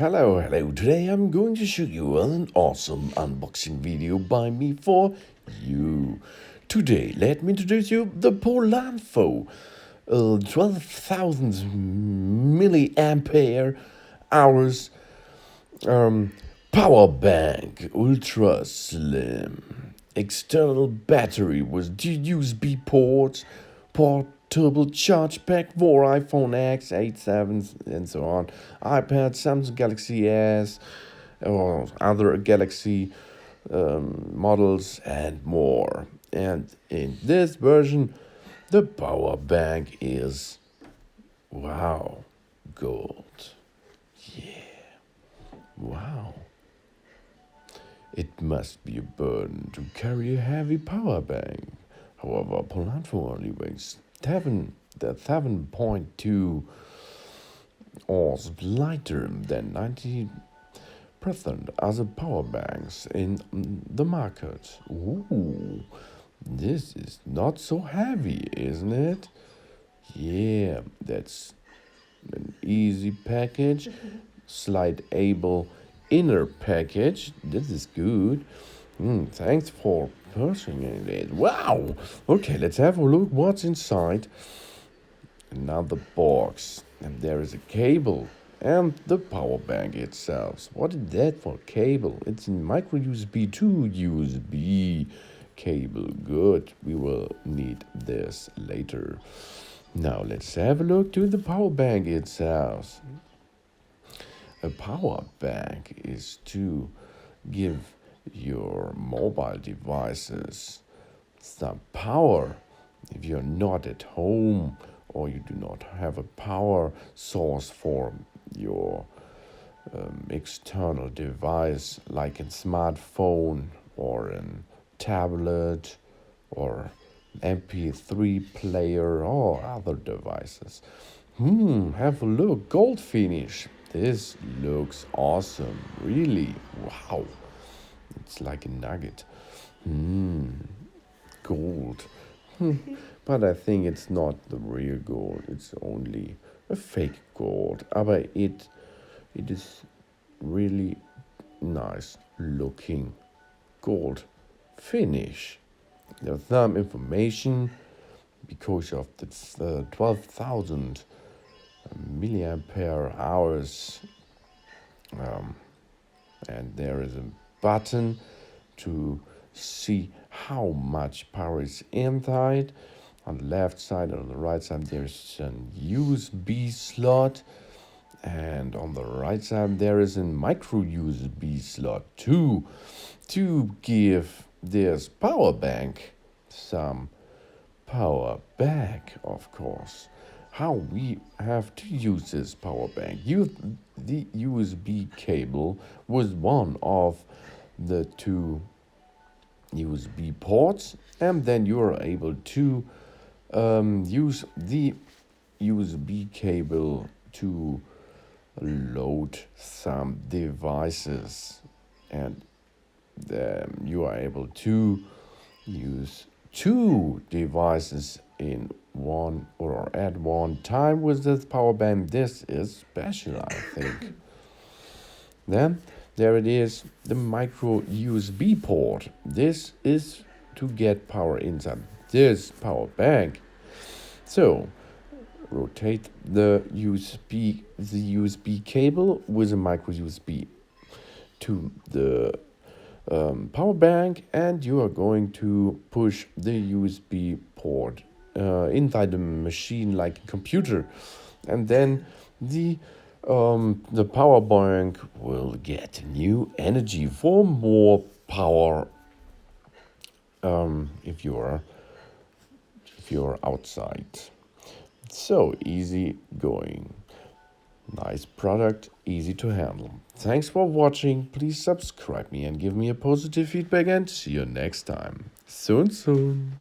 Hello. Today I'm going to show you an awesome unboxing video by me for you. Today, let me introduce you the Polanfo 12,000 milliampere hours power bank, ultra slim. External battery with USB ports, portable charge pack for iPhone X, 8, 7, and so on, iPad, Samsung Galaxy S, or other Galaxy models, and more. And in this version, the power bank is, wow, gold. Wow. It must be a burden to carry a heavy power bank. However, Polanfo only weighs 7.2 ounces lighter than 90% other power banks in the market. Ooh, this is not so heavy, isn't it? Yeah, that's an easy package. Slide-able inner package. This is good. Thanks for pushing it. Wow! Okay, let's have a look what's inside. Another box. And there is a cable and the power bank itself. What is that for cable? It's a micro USB to USB cable. Good. We will need this later. Now let's have a look to the power bank itself. A power bank is to give your mobile devices some power if you're not at home or you do not have a power source for your external device like a smartphone or a tablet or MP3 player or other devices. Have a look, gold finish. This looks awesome, really. Wow, it's like a nugget. Gold. But I think it's not the real gold. It's only a fake gold. But it is really nice looking gold finish. There's some information because of the 12,000 milliampere hours, and there is a button to see how much power is inside. On the left side and on the right side there's a USB slot, and on the right side there is a micro USB slot too, to give this power bank some power back, of course. How we have to use this power bank. The USB cable with one of the two USB ports, and then you are able to use the USB cable to load some devices, and then you are able to use two devices in one or at one time with this power bank. This is special, I think. Then there it is, the micro USB port. This is to get power inside this power bank. So rotate the USB cable with a micro USB to the power bank, and you are going to push the USB port inside the machine like a computer, and then the power bank will get new energy for more power if you're outside. So easy going. Nice product, easy to handle. Thanks for watching. Please subscribe me and give me a positive feedback, and see you next time. Soon.